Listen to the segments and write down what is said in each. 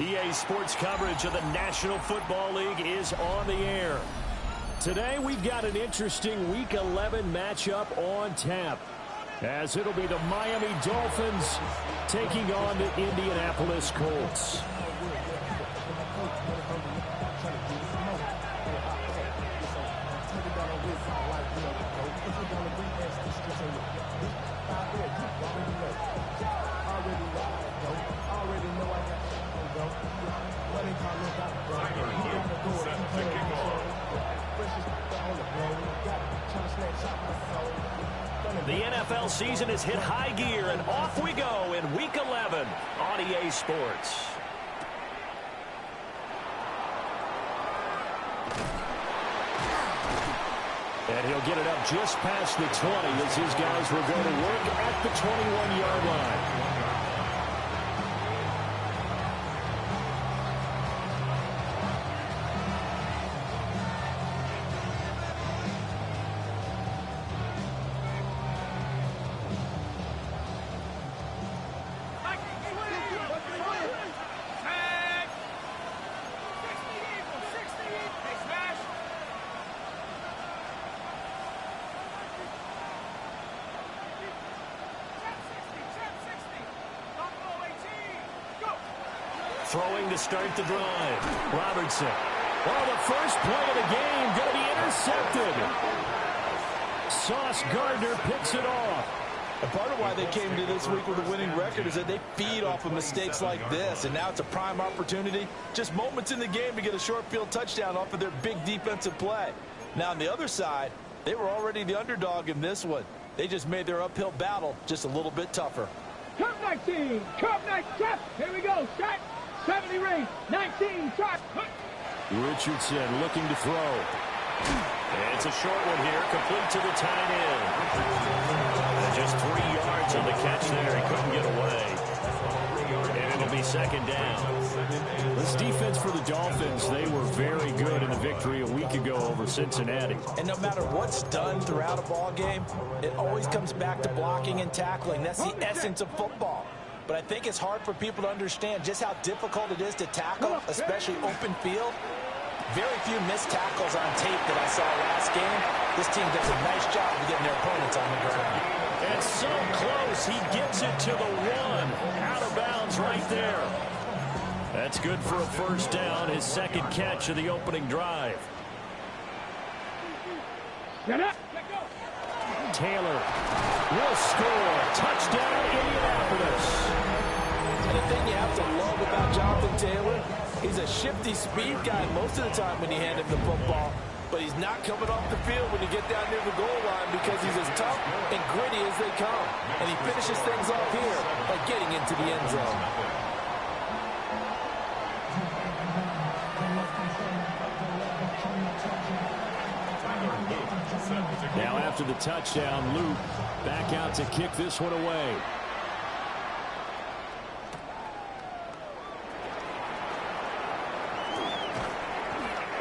EA Sports coverage of the National Football League is on the air. Today we've got an interesting Week 11 matchup on tap, as it'll be the Miami Dolphins taking on the Indianapolis Colts. The NFL season has hit high gear, and off we go in Week 11 on EA Sports. And he'll get it up just past the 20 as his guys will go to work at the 21-yard line. Throwing to start the drive. Robertson. Oh, the first play of the game going to be intercepted. Sauce Gardner picks it off. And part of why they came to this week with a winning record is that they feed off of mistakes like this. And now it's a prime opportunity. Just moments in the game to get a short field touchdown off of their big defensive play. Now on the other side, they were already the underdog in this one. They just made their uphill battle just a little bit tougher. Cup 19. Cup 19. Here we go. Shot. 70 rings, 19, shot. Richardson looking to throw. And it's a short one here, complete to the tight end. And just 3 yards on the catch there. He couldn't get away. And it'll be second down. This defense for the Dolphins, they were very good in the victory a week ago over Cincinnati. And no matter what's done throughout a ball game, it always comes back to blocking and tackling. That's the essence of football. But I think it's hard for people to understand just how difficult it is to tackle, especially open field. Very few missed tackles on tape that I saw last game. This team does a nice job of getting their opponents on the ground. And so close, he gets it to the 1. Out of bounds right there. That's good for a first down, his second catch of the opening drive. Taylor will score. Touchdown, Indianapolis. And the thing you have to love about Jonathan Taylor, he's a shifty speed guy most of the time when you hand him the football. But he's not coming off the field when you get down near the goal line because he's as tough and gritty as they come. And he finishes things off here by getting into the end zone. Now after the touchdown, Luke back out to kick this one away.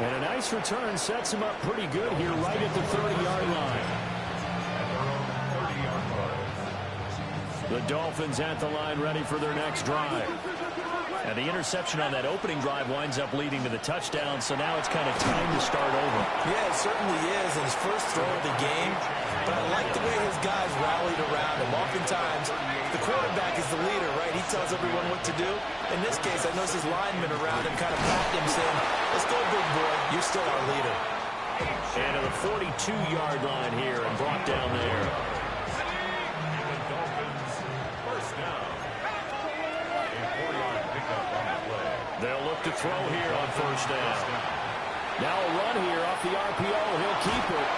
And a nice return sets him up pretty good here right at the 30-yard line. The Dolphins at the line ready for their next drive. And the interception on that opening drive winds up leading to the touchdown, so now it's kind of time to start over. Yeah, it certainly is, in his first throw of the game. But I like the way his guys rallied around him. Oftentimes, the quarterback is the leader, right? He tells everyone what to do. In this case, I noticed his linemen around him kind of patting him, saying, let's go, big boy. You're still our leader. And to the 42-yard line here and brought down there. They'll look to throw here on first down. Now a run here off the RPO. He'll keep it.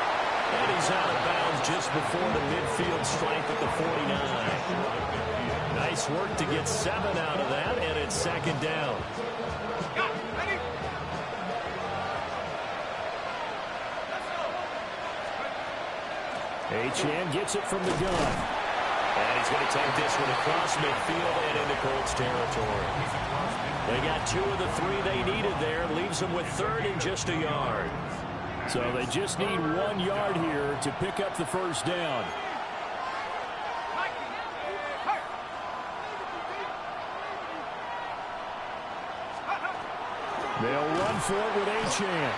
And he's out of bounds just before the midfield stripe at the 49. Nice work to get 7 out of that, and it's second down. Achane gets it from the gun. And he's going to take this one across midfield and into Colts territory. They got 2 of the 3 they needed there. Leaves them with 3rd and just a yard. So they just need 1 yard here to pick up the first down. They'll run for it with Achane.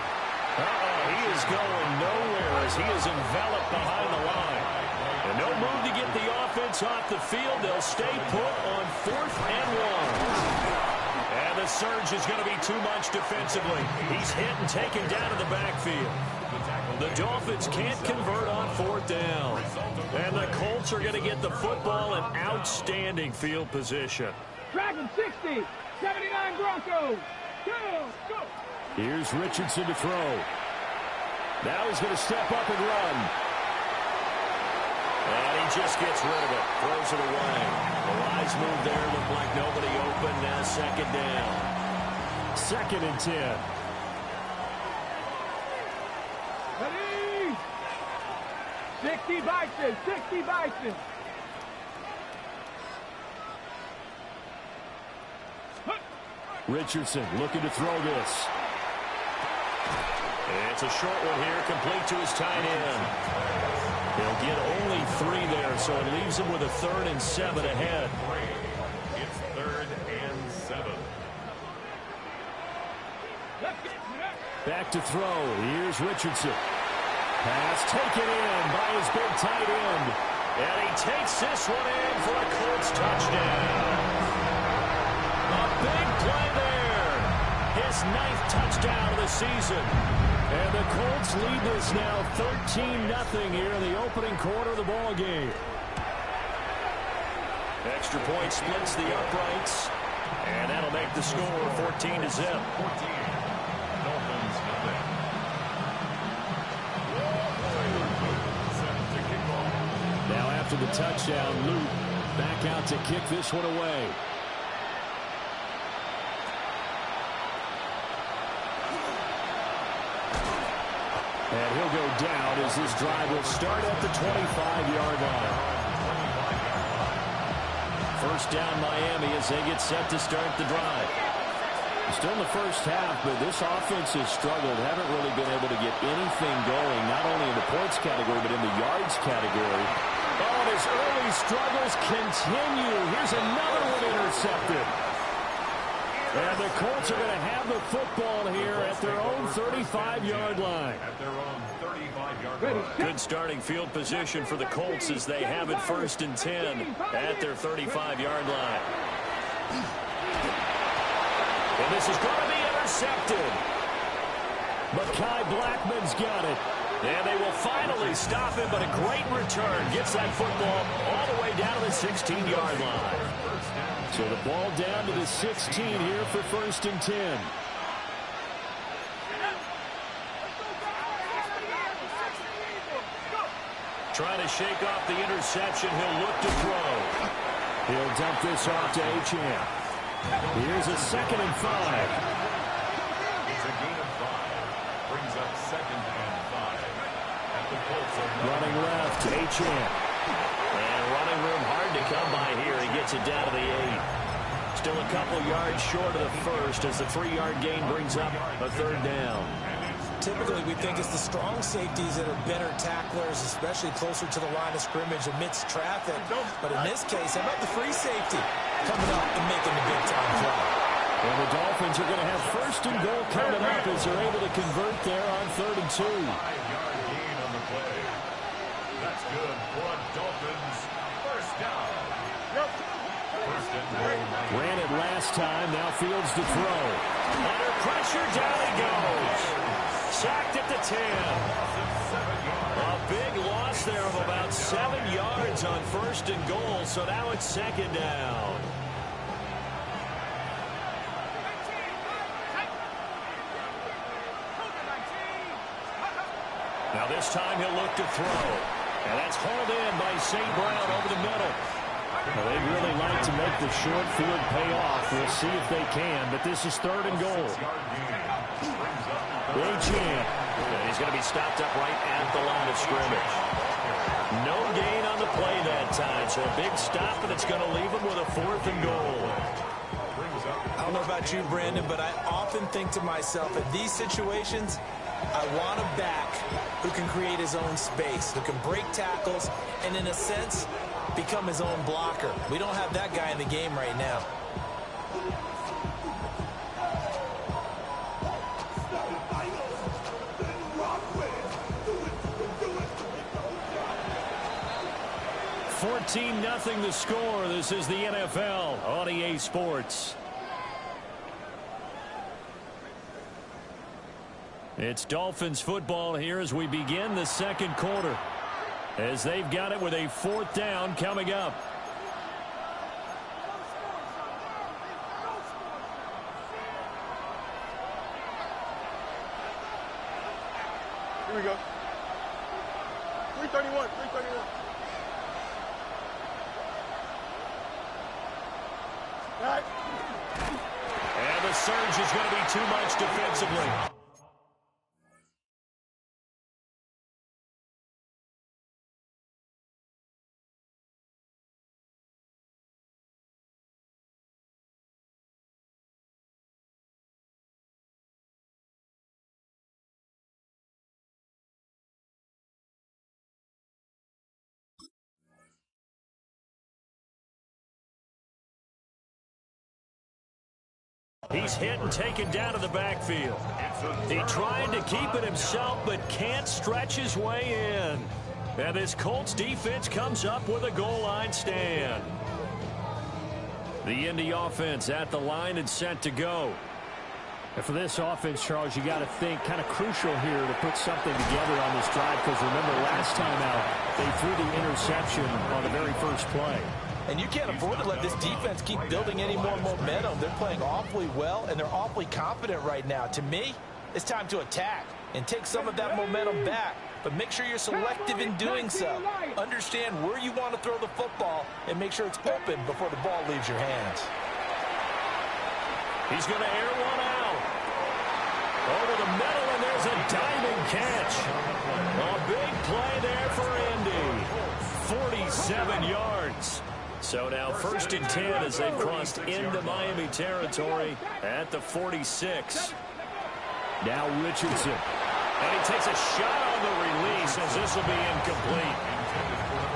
He is going nowhere as he is enveloped behind the line. And no move to get the offense off the field. They'll stay put on 4th and 1. And the surge is going to be too much defensively. He's hit and taken down to the backfield. The Dolphins can't convert on 4th down. And the Colts are going to get the football in outstanding field position. Dragon 60, 79 Broncos. Go. Here's Richardson to throw. Now he's going to step up and run. And he just gets rid of it. Throws it away. The wise move there. Looked like nobody open. Now 2nd down. 2nd and 10. Ready? 60 Bison, 60 Bison. Richardson looking to throw this. It's a short one here, complete to his tight end. He'll get only 3 there, so it leaves him with a 3rd and 7 ahead. It's 3rd and 7. Back to throw. Here's Richardson. Pass taken in by his big tight end. And he takes this one in for a Colts touchdown. A big play there. His 9th touchdown of the season. And the Colts lead this now 13-0 here in the opening quarter of the ball game. Extra point splits the uprights. And that'll make the score 14-0. 14. Dolphins nothing. Set to kick off. Now after the touchdown, Luke back out to kick this one away. And he'll go down as this drive will start at the 25-yard line. 1st down Miami as they get set to start the drive. Still in the first half, but this offense has struggled. Haven't really been able to get anything going, not only in the points category, but in the yards category. Oh, and his early struggles continue. Here's another one intercepted. And the Colts are going to have the football here at their own 35-yard line. At their own 35-yard line. Good starting field position for the Colts as they have it 1st and 10 at their 35-yard line. And this is going to be intercepted. Mekhi Blackman's got it. And they will finally stop him, but a great return. Gets that football all the way down to the 16-yard line. So the ball down to the 16 here for 1st and 10. Trying to shake off the interception. He'll look to throw. He'll dump this off to Achane. Here's a 2nd and 5. It's a gain of 5. Brings up 2nd and 5. And the Colts are running left, Achane. And running room hard to come by here. He gets it down to the 8. Still a couple yards short of the 1st as the 3-yard gain brings up a 3rd down. Typically, we think it's the strong safeties that are better tacklers, especially closer to the line of scrimmage amidst traffic. But in this case, how about the free safety coming up and making the big-time play? And the Dolphins are going to have 1st and goal coming up as they're able to convert there on 3rd and 2. 5-yard gain on the play. That's good for Dolphins. 1st down. 1st and goal. Ran it last time. Now Fields to throw. Under pressure, down he goes. Sacked at the 10. A big loss there of about 7 yards on 1st and goal, so now it's 2nd down. Now this time he'll look to throw. And that's hauled in by St. Brown over the middle. Well, they'd really like to make the short field pay off. We'll see if they can, but this is 3rd and goal. Achane. And he's going to be stopped up right at the line of scrimmage. No gain on the play that time, so a big stop, and it's going to leave him with a 4th and goal. I don't know about you, Brandon, but I often think to myself, in these situations, I want a back who can create his own space, who can break tackles, and in a sense, become his own blocker. We don't have that guy in the game right now. 14-0 the score. This is the NFL on EA Sports. It's Dolphins football here as we begin the second quarter, as they've got it with a 4th down coming up. Here we go. 331, 331. All right. And the surge is going to be too much defensively. He's hit and taken down to the backfield. He tried to keep it himself, but can't stretch his way in. And this Colts defense comes up with a goal line stand. The Indy offense at the line and set to go. And for this offense, Charles, you got to think kind of crucial here to put something together on this drive, because remember last time out, they threw the interception on the very first play. And you can't afford to let this defense keep building any more momentum. They're playing awfully well, and they're awfully confident right now. To me, it's time to attack and take some of that momentum back. But make sure you're selective in doing so. Understand where you want to throw the football and make sure it's open before the ball leaves your hands. He's going to air one out. Over the middle, and there's a diving catch. A big play there for Indy. 47 yards. So now 1st and 10 as they've crossed into Miami territory at the 46. Now Richardson. And he takes a shot on the release as this will be incomplete.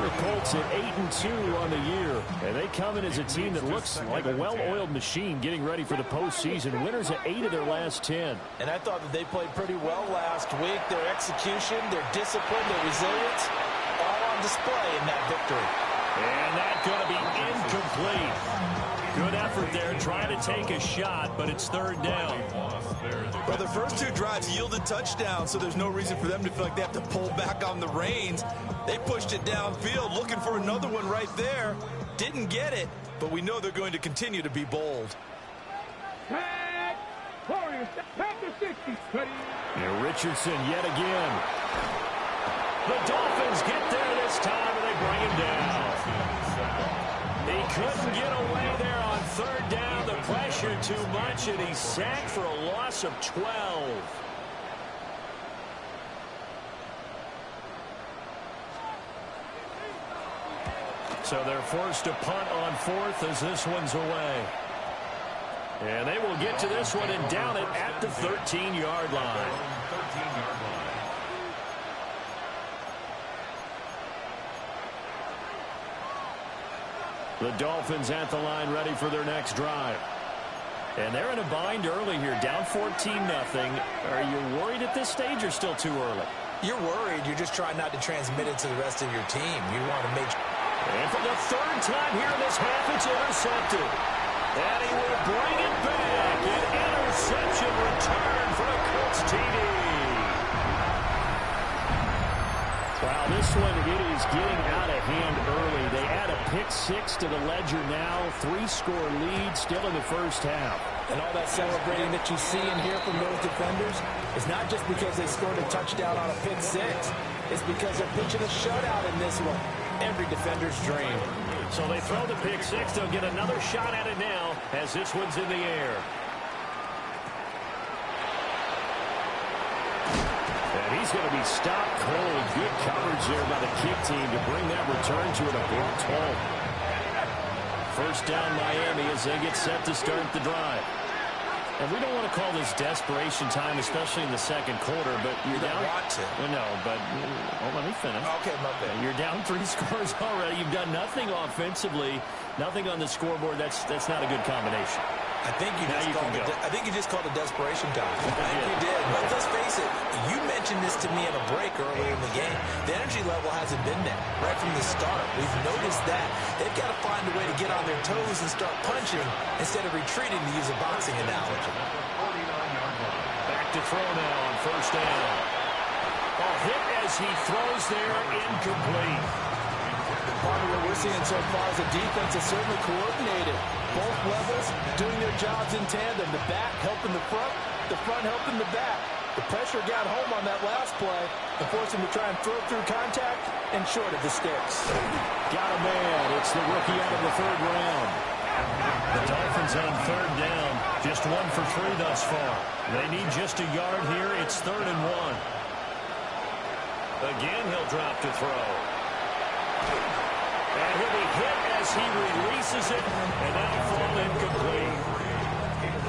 The Colts at 8-2 on the year. And they come in as a team that looks like a well-oiled machine getting ready for the postseason. Winners at 8 of their last 10. And I thought that they played pretty well last week. Their execution, their discipline, their resilience, all on display in that victory. And that's going to be incomplete. Good effort there, trying to take a shot, but it's 3rd down. Well, the first 2 drives yielded touchdowns, so there's no reason for them to feel like they have to pull back on the reins. They pushed it downfield, looking for another one right there. Didn't get it, but we know they're going to continue to be bold. Tag! Warriors, tag the 60. And Richardson yet again. The Dolphins get there this time, and they bring him down. He couldn't get away there on 3rd down. The pressure too much, and he's sacked for a loss of 12. So they're forced to punt on 4th as this one's away. And they will get to this one and down it at the 13-yard line. The Dolphins at the line ready for their next drive. And they're in a bind early here, down 14-0. Are you worried at this stage or still too early? You're worried. You're just trying not to transmit it to the rest of your team. You want to make sure. And for the 3rd time here in this half, it's intercepted. And he will bring it back. An interception return for a Colts TD. Wow, this one, it is getting out of hand early. They add a pick-6 to the ledger now. 3-score lead still in the first half. And all that celebrating that you see and hear from those defenders is not just because they scored a touchdown on a pick-6. It's because they're pitching a shutout in this one. Every defender's dream. So they throw the pick-6. They'll get another shot at it now as this one's in the air. And he's going to be stopped cold. Good coverage there by the kick team to bring that return to an abrupt halt. 1st down Miami as they get set to start the drive. And we don't want to call this desperation time, especially in the second quarter, but you're down. Want to. No, but let me finish. Okay, my bad. You're down 3 scores already. You've done nothing offensively, nothing on the scoreboard. That's not a good combination. I think you just called a desperation time. I think you did. But let's face it, you mentioned this to me in a break earlier in the game. The energy level hasn't been there right from the start. We've noticed that. They've got to find a way to get on their toes and start punching instead of retreating, to use a boxing analogy. Back to throw now on first down. A hit as he throws there, incomplete. Part of what we're seeing so far is the defense is certainly coordinated. Both levels doing their jobs in tandem. The back helping the front helping the back. The pressure got home on that last play and forced him to try and throw through contact and short of the sticks. Got a man. It's the rookie out of the third round. The Dolphins on third down. Just 1 for 3 thus far. They need just a yard here. It's 3rd and 1. Again, he'll drop to throw. And he'll be hit as he releases it, and that'll fall incomplete.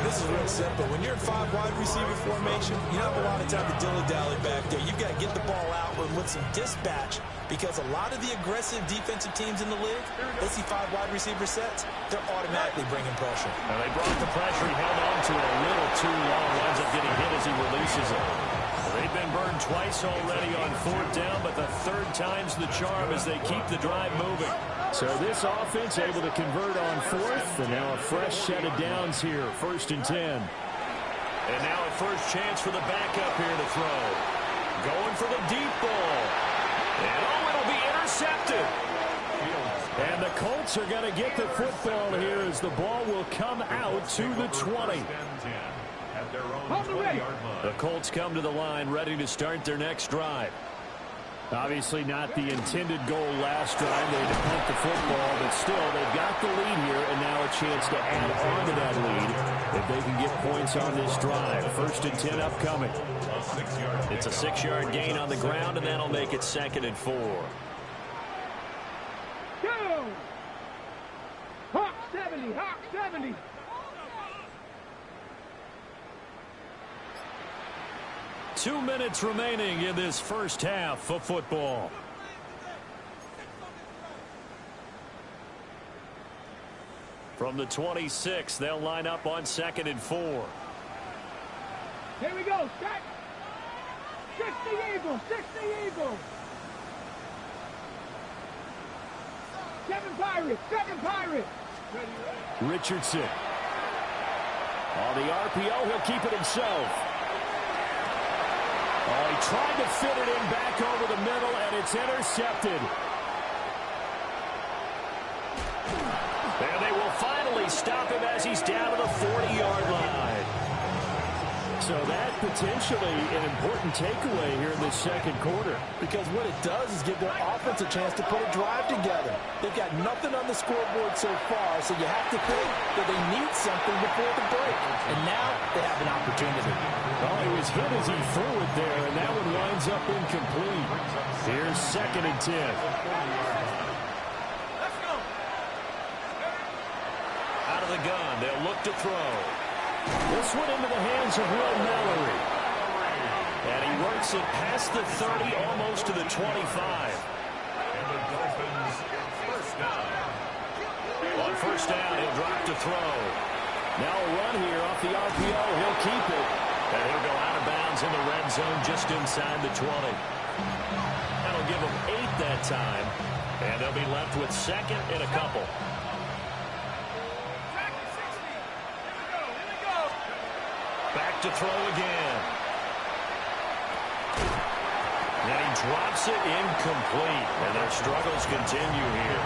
This is real simple. When you're in 5 wide receiver formation, you don't have a lot of time to dilly-dally back there. You've got to get the ball out with some dispatch, because a lot of the aggressive defensive teams in the league, they see 5 wide receiver sets, they're automatically bringing pressure. And they brought the pressure. He held on to it a little too long. Winds up getting hit as he releases it. They've been burned twice already on 4th down, but the 3rd time's the charm as they keep the drive moving. So this offense able to convert on 4th, and now a fresh set of downs here, 1st and 10. And now a first chance for the backup here to throw. Going for the deep ball. And it'll be intercepted. And the Colts are going to get the football here as the ball will come out to the 20. The Colts come to the line ready to start their next drive. Obviously not the intended goal last drive. They had to punt the football, but still they've got the lead here, and now a chance to add on to that lead if they can get points on this drive. 1st and 10 upcoming. It's a 6-yard gain on the ground, and that'll make it 2nd and 4. Go! Hawk 70, Hawk 70. Two minutes remaining in this first half of football. From the 26, they'll line up on 2nd and 4. Here we go, set. 60 Eagles, 60 Eagles. 7 Pirates, 7 Pirates. Richardson. On the RPO, he'll keep it himself. Oh, he tried to fit it in back over the middle, and it's intercepted. And they will finally stop him as he's down to the 40-yard line. So that potentially an important takeaway here in the second quarter. Because what it does is give their offense a chance to put a drive together. They've got nothing on the scoreboard so far, so you have to think that they need something before the break. And now they have an opportunity. Well, he was hit as he threw it there, and that one winds up incomplete. Here's 2nd and 10. Out of the gun, they'll look to throw. This one into the hands of Will Mallory. And he works it past the 30, almost to the 25. And the Dolphins first down. On first down, he'll drop to throw. Now a run here off the RPO. He'll keep it. And he'll go out of bounds in the red zone just inside the 20. That'll give them 8 that time. And they'll be left with 2nd and a couple. Back to throw again. And he drops it incomplete. And their struggles continue here.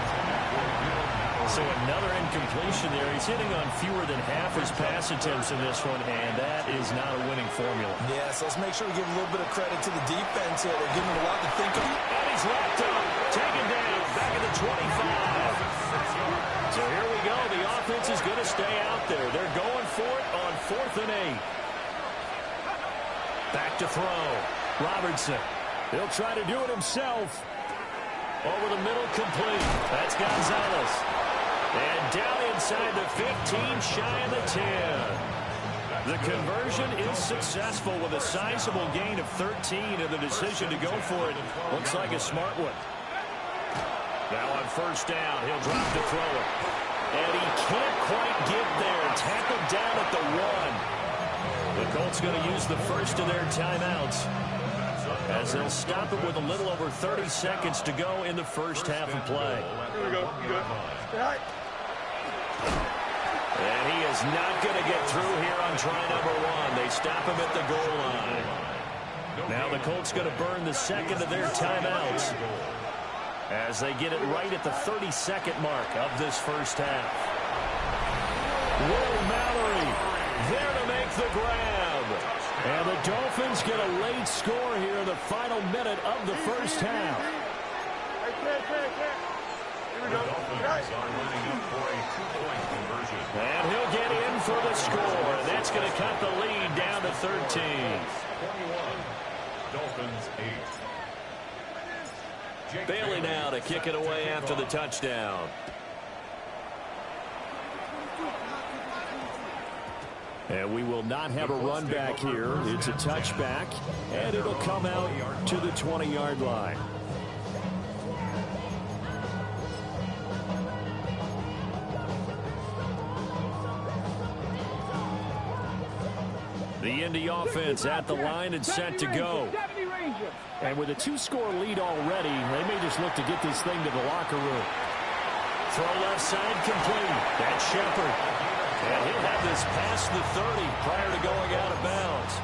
So another incompletion there. He's hitting on fewer than half his pass attempts in this one, and that is not a winning formula. Yes, let's make sure we give a little bit of credit to the defense here. They're giving him a lot to think of. And he's wrapped up. Taken down. Back at the 25. So here we go. The offense is going to stay out there. They're going for it on 4th and 8. Back to throw. Robertson. He'll try to do it himself. Over the middle, complete. That's Gonzalez. And down inside the 15, shy of the 10. The conversion is successful with a sizable gain of 13, and the decision to go for it looks like a smart one. Now on first down, he'll drop to throw it. And he can't quite get there. Tackled down at the 1. The Colts going to use the first of their timeouts, as they'll stop it with a little over 30 seconds to go in the first half of play. Here we go. Good. All right. And he is not going to get through here on try number 1. They stop him at the goal line. Now the Colts going to burn the second of their timeouts, as they get it right at the 32nd mark of this first half. Will Mallory there to make the grab. And the Dolphins get a late score here in the final minute of the first half. Here we go. And he'll get in for the score. And that's going to cut the lead down to 13. 21. Dolphins 8. Bailey now to kick it away after the touchdown. And we will not have a run back here. It's a touchback, and it'll come out to the 20-yard line. The Indy offense at the line and set to go. And with a 2-score lead already, they may just look to get this thing to the locker room. Throw left side complete. That's Shepard. And he'll have this past the 30 prior to going out of bounds.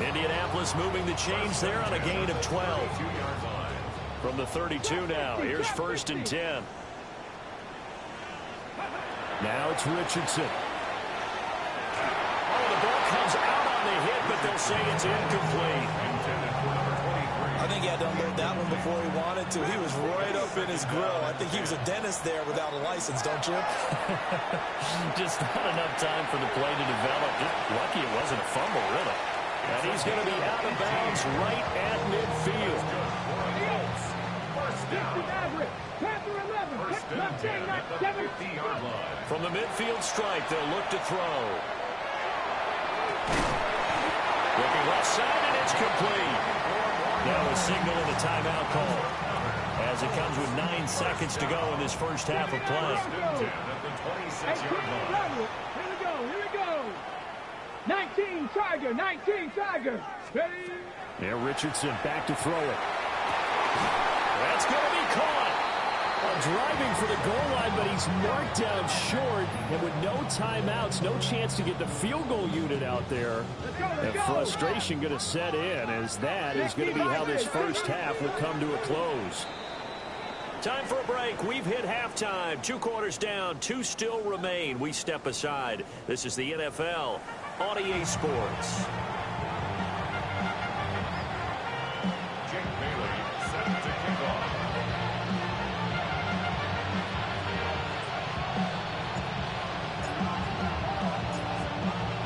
Indianapolis moving the chains there on a gain of 12. From the 32 now, here's 1st and 10. Now it's Richardson. Oh, the ball comes out on the hit, but they'll say it's incomplete. I think he had to unload that one before he wanted to. He was right up in his grill. I think he was a dentist there without a license, don't you? Just not enough time for the play to develop. Just lucky it wasn't a fumble, really. And he's going to be out of bounds right at midfield. From the midfield strike, they'll look to throw. Looking left side, and it's complete. Now a signal and a timeout call, as it comes with 9 seconds to go in this first half of play. Here we go. 19 Tiger. Ready? Yeah, Richardson back to throw it. That's going to be caught. Driving for the goal line, but he's marked down short. And with no timeouts, no chance to get the field goal unit out there. And frustration going to set in, as that is going to be how this first half will come to a close. Time for a break. We've hit halftime. 2 quarters down, 2 still remain. We step aside. This is the NFL on EA Sports. Jake Bailey set to kick off.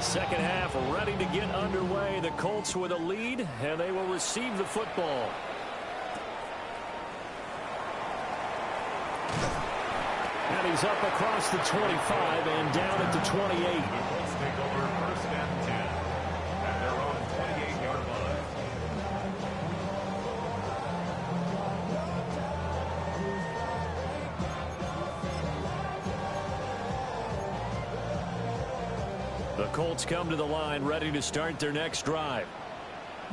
Second half ready to get underway. The Colts with a lead, and they will receive the football. And he's up across the 25 and down at the 28. The Colts take over 1st and 10 at their own 28-yard line. The Colts come to the line ready to start their next drive.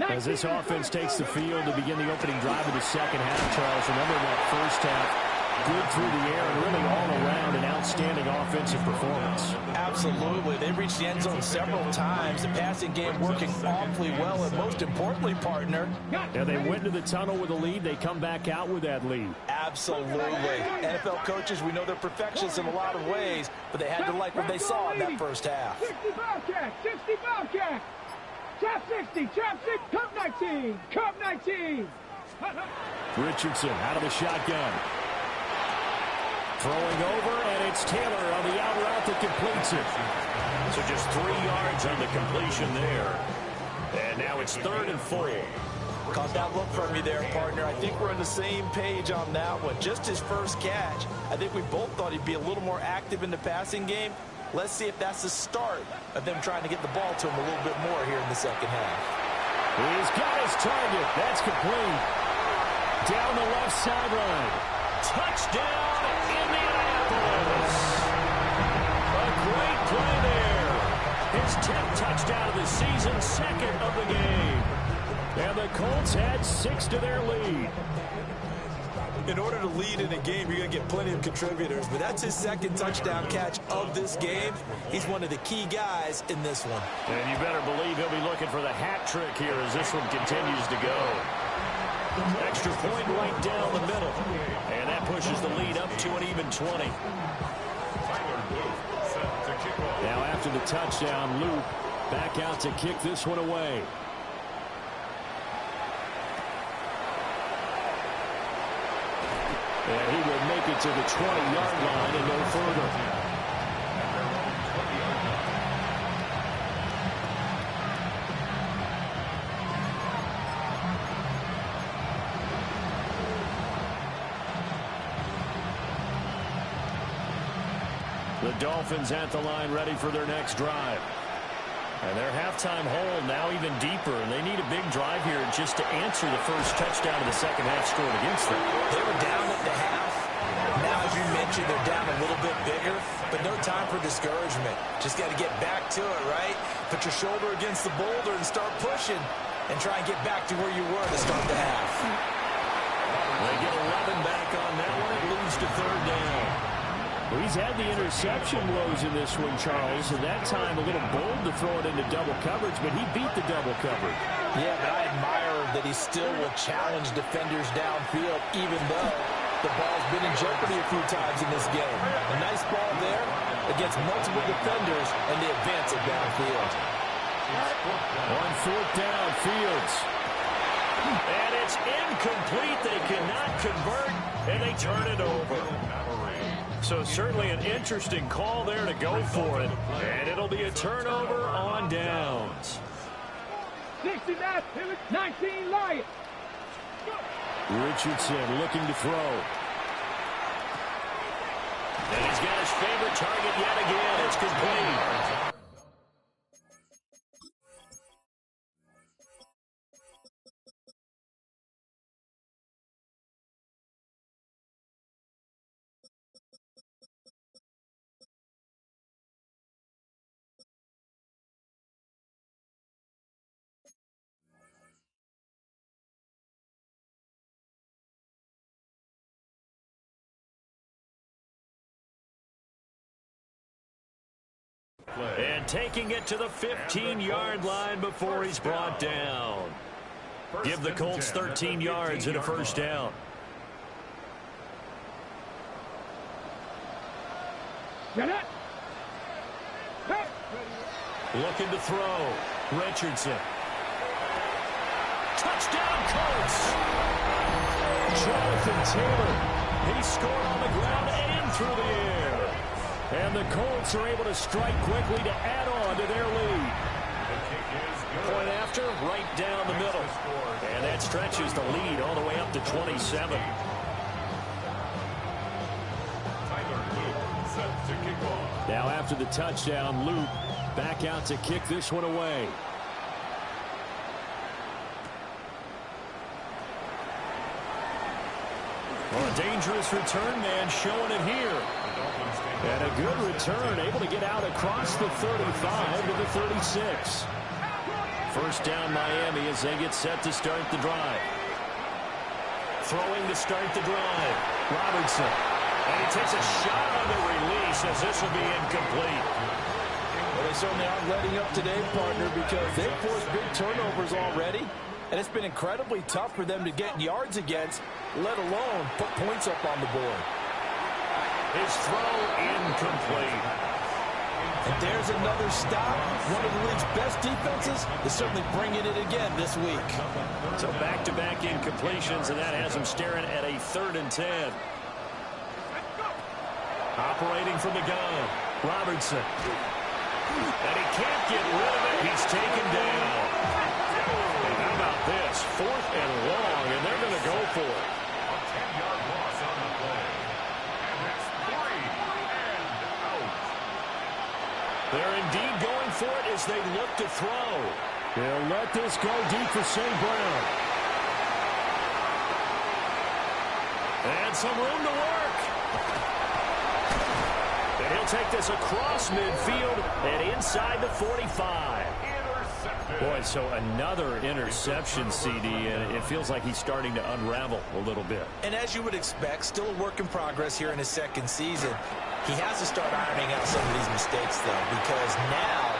As this offense takes the field to begin the opening drive of the second half, Charles, remember that first half, good through the air and really all around an outstanding offensive performance. Absolutely. They reached the end zone several times. The passing game working awfully well, and most importantly, partner. Yeah, they went to the tunnel with a lead. They come back out with that lead. Absolutely. NFL coaches, we know they're perfectionists in a lot of ways, but they had to like what they saw in that first half. 60 Bobcat. Chop 60, Cup 19. Richardson out of the shotgun. Throwing over, and it's Taylor on the out route that completes it. So just 3 yards on the completion there. And now it's 3rd and 4. Caught that look from you there, partner. I think we're on the same page on that one. Just his first catch. I think we both thought he'd be a little more active in the passing game. Let's see if that's the start of them trying to get the ball to him a little bit more here in the second half. He's got his target. That's complete. Down the left sideline. Touchdown, Indianapolis. A great play there. His 10th touchdown of the season, second of the game. And the Colts add 6 to their lead. In order to lead in a game, you're going to get plenty of contributors, but that's his second touchdown catch of this game. He's one of the key guys in this one. And you better believe he'll be looking for the hat trick here as this one continues to go. Extra point right down the middle. And that pushes the lead up to an even 20. Now after the touchdown, Luke back out to kick this one away. And he will make it to the 20-yard line and no further. The Dolphins at the line ready for their next drive. And their halftime hole now even deeper, and they need a big drive here just to answer the first touchdown of the second half scored against them. They were down at the half. Now, as you mentioned, they're down a little bit bigger, but no time for discouragement. Just got to get back to it, right? Put your shoulder against the boulder and start pushing and try and get back to where you were to start the half. They get 11 back on that one. It leads to third down. Well, he's had the interception woes in this one, Charles, and that time a little bold to throw it into double coverage, but he beat the double coverage. Yeah, but I admire that he still will challenge defenders downfield, even though the ball's been in jeopardy a few times in this game. A nice ball there against multiple defenders, and they advance it downfield. On fourth down, Fields. And it's incomplete. They cannot convert, and they turn it over. So certainly an interesting call there to go for it. And it'll be a turnover on downs. 69, 19 Lions. Richardson looking to throw. And he's got his favorite target yet again. It's complete. And taking it to the 15-yard line before he's brought down. Give the Colts 13 yards and a first down. Looking to throw. Richardson. Touchdown, Colts. Jonathan Taylor. He scored on the ground and through the air. And the Colts are able to strike quickly to add on to their lead. Point after, right down the middle. And that stretches the lead all the way up to 27. Now after the touchdown, Luke back out to kick this one away. Well, a dangerous return man showing it here. And a good return, able to get out across the 35 to the 36. First down Miami as they get set to start the drive. Throwing to start the drive. Robertson. And he takes a shot on the release as this will be incomplete. Well, they certainly aren't letting up today, partner, because they've forced big turnovers already. And it's been incredibly tough for them to get yards against, let alone put points up on the board. His throw incomplete. And there's another stop. One of the league's best defenses is certainly bringing it again this week. So back-to-back incompletions, and that has him staring at a 3rd and 10. Operating from the gun, Robertson. And he can't get rid of it. He's taken down. And how about this? 4th and long, and they're going to go for it. A 10-yard loss on the play. And it's 3 and out. They're indeed going for it as they look to throw. They'll let this go deep for St. Brown. And some room to work. take this across midfield and inside the 45. Boy, so another interception, CD, and it feels like he's starting to unravel a little bit. And as you would expect, still a work in progress here in his second season. He has to start ironing out some of these mistakes, though, because now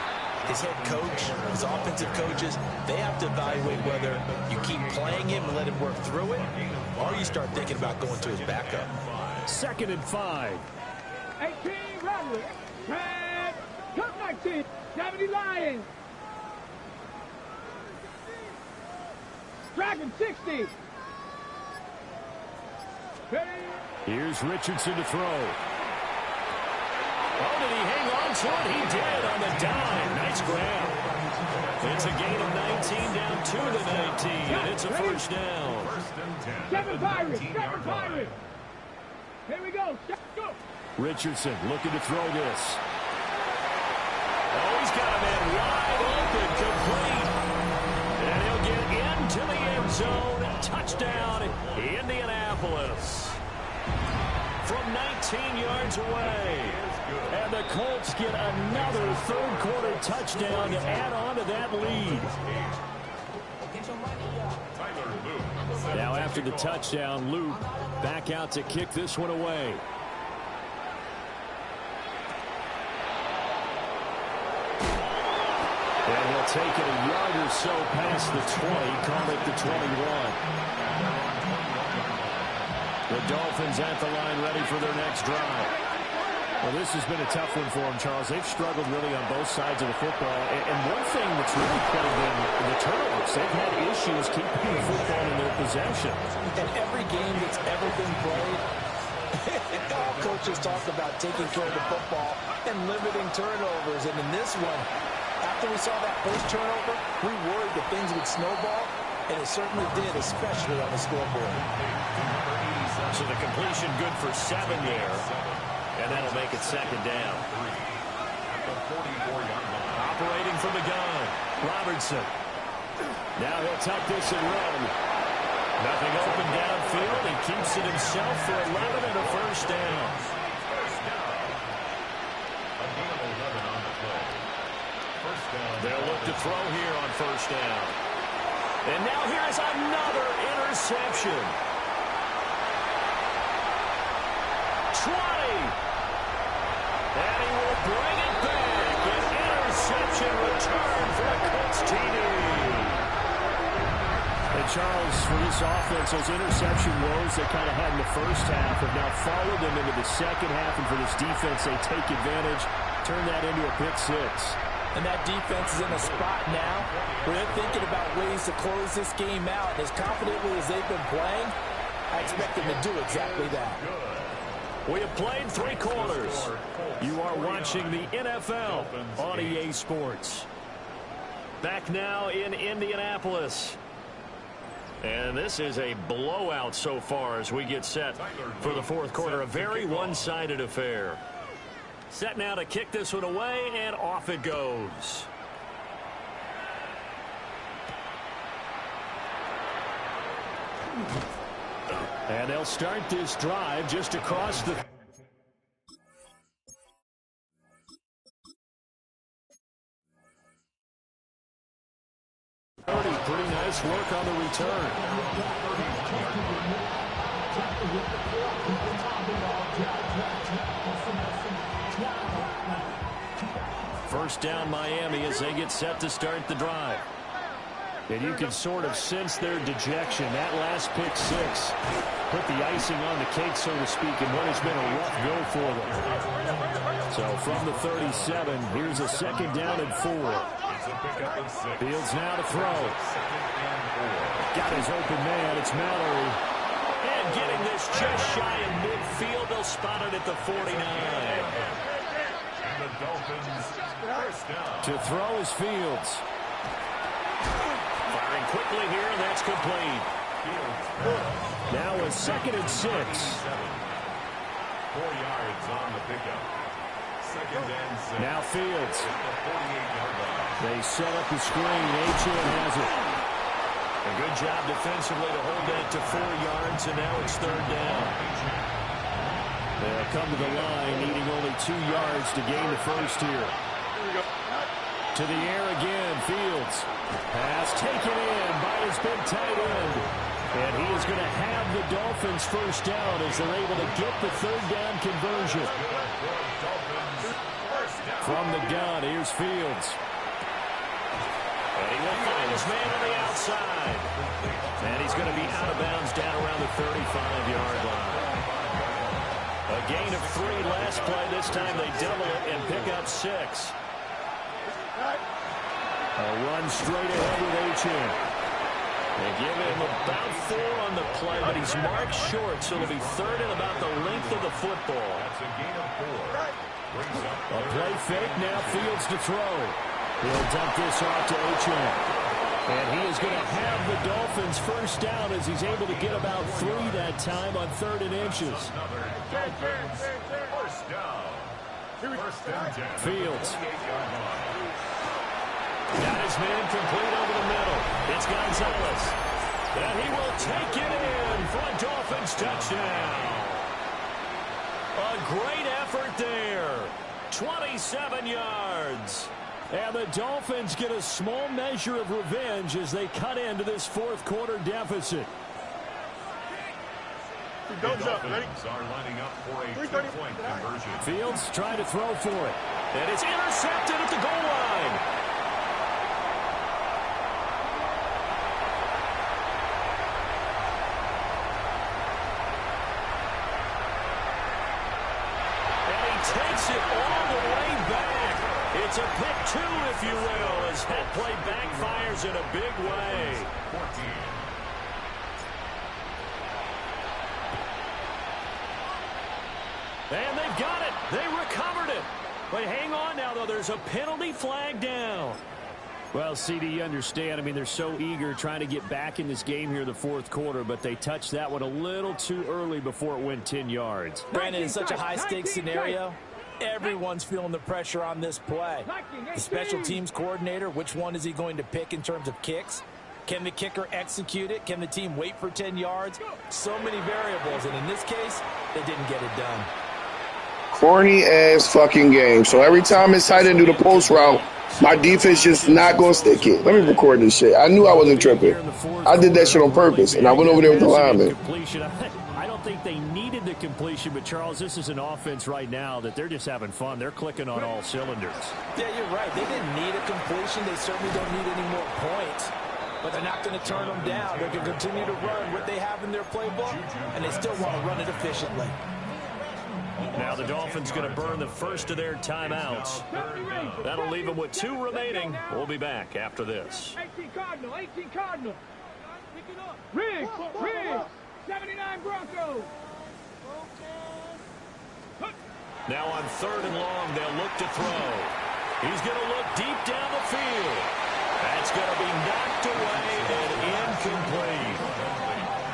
his head coach, his offensive coaches, they have to evaluate whether you keep playing him and let him work through it, or you start thinking about going to his backup. 2nd and 5. 18, Roderick. Red. Cup 19. 70 Lions. Dragon 60. Ready. Here's Richardson to throw. Oh, did he hang on to it? He did on the dime. Nice grab. It's a gain of 19 down to the 19, and it's a first down. 7 Pirates. 7 Pirates. Here we go. Go. Richardson looking to throw this. Oh, he's got a man wide open, complete. And he'll get into the end zone. Touchdown, Indianapolis. From 19 yards away. And the Colts get another third-quarter touchdown to add on to that lead. Now after the touchdown, Luke back out to kick this one away. And he'll take it a yard or so past the 20, call it the 21. The Dolphins at the line ready for their next drive. Well, this has been a tough one for them, Charles. They've struggled really on both sides of the football. And one thing that's really plagued them, the turnovers. They've had issues keeping the football in their possession. And every game that's ever been played, all coaches talk about taking care of the football and limiting turnovers. And in this one, after we saw that first turnover, we worried that things would snowball, and it certainly did, especially on the scoreboard. So the completion good for 7 there. And that'll make it second down. Operating from the gun, Robertson. Now he'll tuck this and run. Nothing open downfield. He keeps it himself for 11 and a first down. They'll look to throw here on first down. And now here's another interception. 20. And he will bring it back. An interception return for a Colts TD. And Charles, for this offense, those interception woes they kind of had in the first half have now followed them into the second half. And for this defense, they take advantage, turn that into a pick 6. And that defense is in a spot now where they're thinking about ways to close this game out. And as confidently as they've been playing, I expect them to do exactly that. We have played 3 quarters. You are watching the NFL on EA Sports. Back now in Indianapolis. And this is a blowout so far as we get set for the fourth quarter. A very one-sided affair. Set now to kick this one away, and off it goes. And they'll start this drive just across the... Pretty nice work on the return. First down Miami as they get set to start the drive. And you can sort of sense their dejection. That last pick 6 put the icing on the cake, so to speak, in what has been a rough go for them. So from the 37, here's a second down and 4. Fields now to throw. Got his open man. It's Mallory. And getting this just shy of midfield. They'll spot it at the 49. To throw is Fields. Firing quickly here, and that's complete. Now a 2nd and 6. 4 yards on the pickup. 2nd and 6. Now Fields. The 48-yard line. They set up the screen. Achan has it. A good job defensively to hold that to 4 yards, and now it's 3rd down. They'll come to the line, needing only 2 yards to gain the first here. To the air again, Fields. Pass taken in by his big tight end. And he is going to have the Dolphins first down as they're able to get the third down conversion. From the gun, here's Fields. And he will find his man on the outside. And he's going to be out of bounds down around the 35-yard line. A gain of 3 last play. This time they double it and pick up 6. A run straight ahead with Achane. They give him about 4 on the play, but he's marked short, so it'll be third and about the length of the football. That's a gain of 4. A play fake, now Fields to throw. He'll dump this off to Achane. And he is going to have the Dolphins first down as he's able to get about 3 that time on 3rd and inches. First down. First and 10. Fields. Got his man complete over the middle. It's Gonzalez. And he will take it in for a Dolphins touchdown. A great effort there. 27 yards. And the Dolphins get a small measure of revenge as they cut into this 4th quarter deficit. The Dolphins are lining up for a 2-point conversion. Fields trying to throw for it. And it's intercepted at the goal line. Takes it all the way back. It's a pick 2, if you will, as that play backfires in a big way. 14. And they've got it. They recovered it. But hang on now, though. There's a penalty flag down. Well, CD, you understand. I mean, they're so eager trying to get back in this game here in the 4th quarter, but they touched that one a little too early before it went 10 yards. Brandon, in such a high-stakes scenario, everyone's feeling the pressure on this play. The special teams coordinator, which one is he going to pick in terms of kicks? Can the kicker execute it? Can the team wait for 10 yards? So many variables, and in this case, they didn't get it done. Corny ass fucking game. So every time it's tight end do the post route, my defense just not going to stick it. Let me record this shit. I knew I wasn't tripping. I did that shit on purpose, and I went over there with the lineman. I don't think they needed the completion, but, Charles, this is an offense right now that they're just having fun. They're clicking on all cylinders. Yeah, you're right. They didn't need a completion. They certainly don't need any more points. But they're not going to turn them down. They're going to continue to run what they have in their playbook, and they still want to run it efficiently. Now the Dolphins going to burn the first of their timeouts. That'll leave them with 2 remaining. We'll be back after this. 18 Cardinal, 18 Cardinal. Riggs, 79 Broncos. Now on 3rd and long, they'll look to throw. He's going to look deep down the field. That's going to be knocked away and incomplete.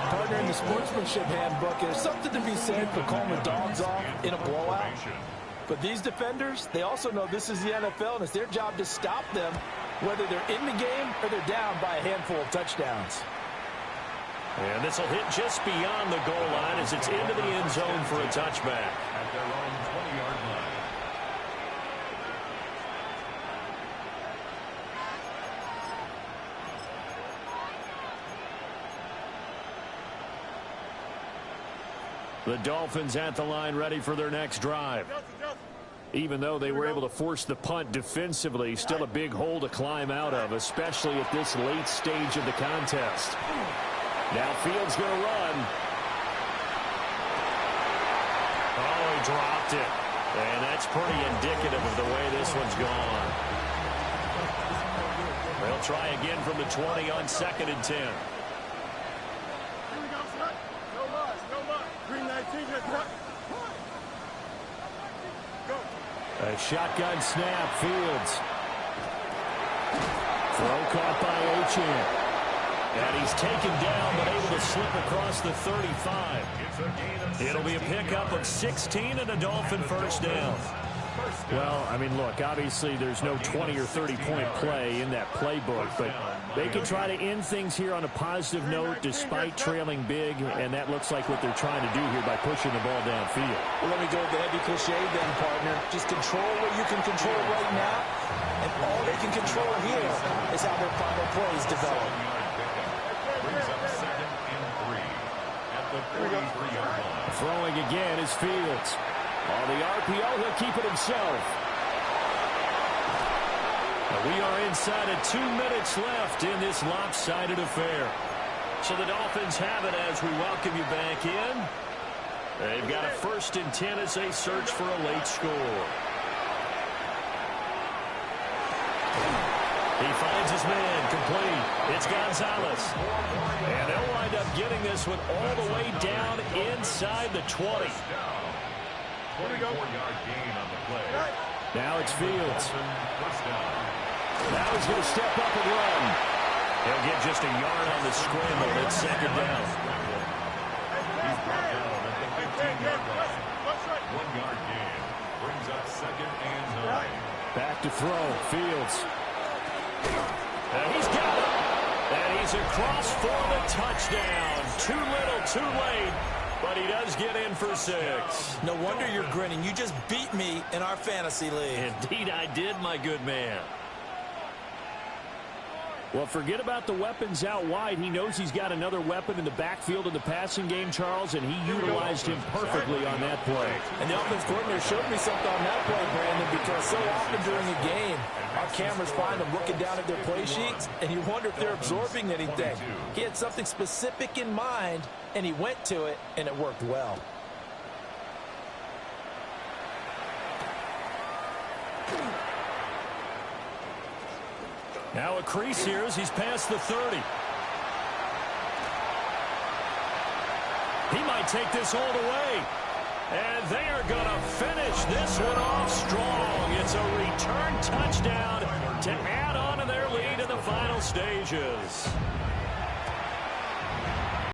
Partner, in the sportsmanship handbook, there's something to be said for calling the dogs off in a blowout. But these defenders, they also know this is the NFL, and it's their job to stop them, whether they're in the game or they're down by a handful of touchdowns. And this will hit just beyond the goal line as it's into the end zone for a touchback. At their own 20-yard line. The Dolphins at the line ready for their next drive. Even though they were able to force the punt defensively, still a big hole to climb out of, especially at this late stage of the contest. Now Fields going to run. Oh, he dropped it. And that's pretty indicative of the way this one's gone. They'll try again from the 20 on 2nd and 10. A shotgun snap, Fields. Throw caught by Achane. And he's taken down, but able to slip across the 35. It'll be a pickup of 16 and a Dolphin first down. Well, I mean, look, obviously there's no 20 or 30-point play in that playbook, but They can try to end things here on a positive note despite trailing big, and that looks like what they're trying to do here by pushing the ball downfield. Well, let me go with the heavy cliche then, partner. Just control what you can control right now, and all they can control here is how their final plays develop. Brings up 2nd and 3 at the 43-yard line. Throwing again is Fields. On the RPO, he'll keep it himself. We are inside of 2 minutes left in this lopsided affair. So the Dolphins have it as we welcome you back in. They've got a 1st and 10 as they search for a late score. He finds his man, complete. It's Gonzalez. And they'll wind up getting this one all the way down inside the 20. 24-yard gain on the play. Now it's Fields. First down. Now he's going to step up and run. He'll get just a yard on the scramble. It's 2nd down. He's brought down at the 15-yard line. 1-yard gain. Brings up 2nd and 9. Back to throw. Fields. And he's got it. And he's across for the touchdown. Too little, too late. But he does get in for 6. No wonder you're grinning. You just beat me in our fantasy league. Indeed I did, my good man. Well, forget about the weapons out wide. He knows he's got another weapon in the backfield in the passing game, Charles, and he utilized him perfectly on that play. And the offense coordinator showed me something on that play, Brandon, because so often during a game, our cameras find them looking down at their play sheets, and you wonder if they're absorbing anything. He had something specific in mind, and he went to it, and it worked well. Now a crease here as he's past the 30. He might take this all the way. And they are going to finish this one off strong. It's a return touchdown to add on to their lead in the final stages.